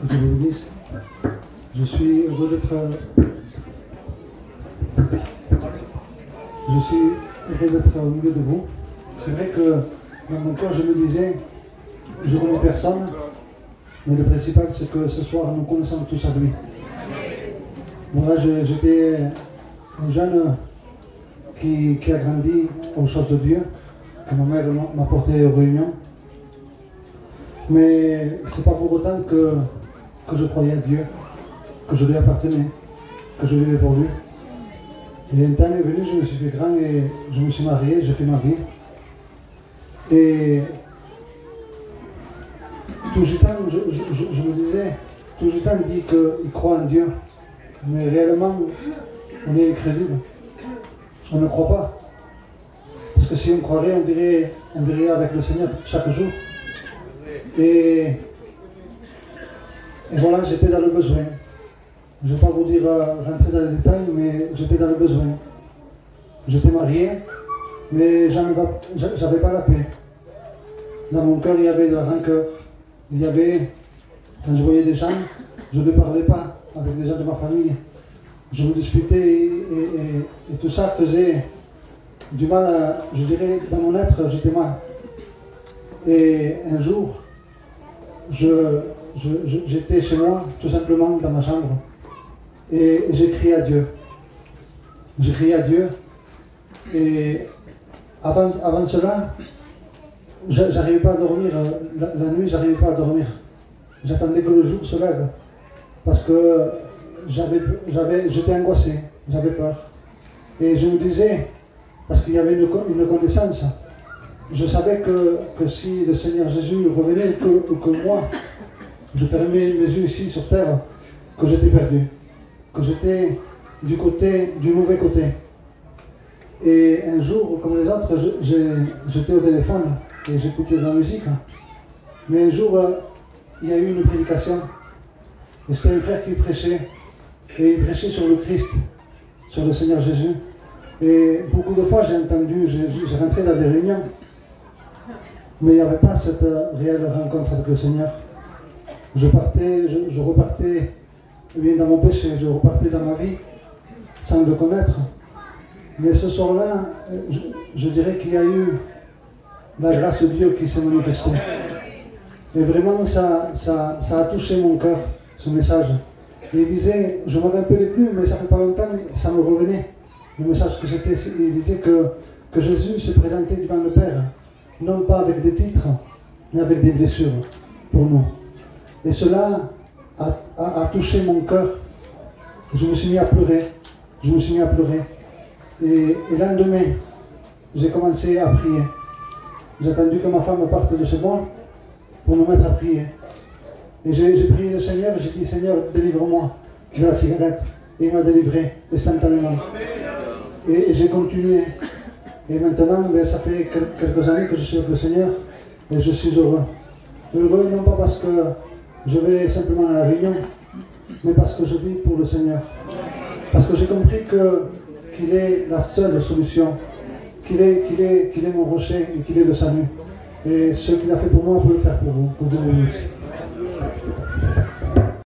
de l'Église. Je suis heureux d'être au milieu de vous. C'est vrai que dans mon cœur, je me disais, je ne connais personne, mais le principal, c'est que ce soir, nous connaissons tous à lui. Voilà, j'étais un jeune qui a grandi aux choses de Dieu, que ma mère m'a porté aux réunions. Mais ce n'est pas pour autant que je croyais à Dieu, que je lui appartenais, que je vivais pour lui. Et un temps est venu, je me suis fait grand et je me suis marié, j'ai fait ma vie. Et tout le temps, je me disais, tout le temps dit qu'il croit en Dieu, mais réellement, on est incrédule. On ne croit pas. Parce que si on croirait, on dirait avec le Seigneur chaque jour. Et voilà, j'étais dans le besoin. Je ne vais pas vous dire rentrer dans les détails, mais j'étais dans le besoin. J'étais marié, mais j'avais pas la paix. Dans mon cœur, il y avait de la rancœur. Il y avait, quand je voyais des gens, je ne parlais pas avec les gens de ma famille. Je me disputais et tout ça faisait du mal à, je dirais, dans mon être, j'étais mal. Et un jour, j'étais chez moi, tout simplement dans ma chambre, et j'ai crié à Dieu. J'ai crié à Dieu, et avant cela, j'arrivais pas à dormir, la nuit, j'arrivais pas à dormir. J'attendais que le jour se lève, parce que j'étais angoissé, j'avais peur. Et je me disais, parce qu'il y avait une connaissance, je savais que si le Seigneur Jésus revenait, que moi, je fermais mes yeux ici sur terre, que j'étais perdu, que j'étais du mauvais côté. Et un jour, comme les autres, j'étais au téléphone et j'écoutais de la musique. Mais un jour, il y a eu une prédication. Et c'était un frère qui prêchait. Et il prêchait sur le Christ, sur le Seigneur Jésus. Et beaucoup de fois, j'ai entendu, j'ai rentré dans des réunions. Mais il n'y avait pas cette réelle rencontre avec le Seigneur. Je repartais bien dans mon péché, je repartais dans ma vie sans le connaître. Mais ce soir-là, je dirais qu'il y a eu la grâce de Dieu qui s'est manifestée. Et vraiment, ça a touché mon cœur, ce message. Et il disait, je ne me rappelais plus, mais ça fait pas longtemps, ça me revenait. Le message que c'était, il disait que Jésus s'est présenté devant le Père, non pas avec des titres, mais avec des blessures pour nous. Et cela a touché mon cœur. Je me suis mis à pleurer. Et le lendemain, j'ai commencé à prier. J'ai attendu que ma femme parte de chez moi pour me mettre à prier. Et j'ai prié le Seigneur, j'ai dit, Seigneur, délivre-moi de la cigarette. Et il m'a délivré instantanément. Et j'ai continué. Et maintenant, ça fait quelques années que je suis avec le Seigneur et je suis heureux. Heureux non pas parce que je vais simplement à la réunion, mais parce que je vis pour le Seigneur. Parce que j'ai compris qu'il est la seule solution, qu'il est mon rocher et qu'il est le salut. Et ce qu'il a fait pour moi, on peut le faire pour vous, pour Dieu bénisse.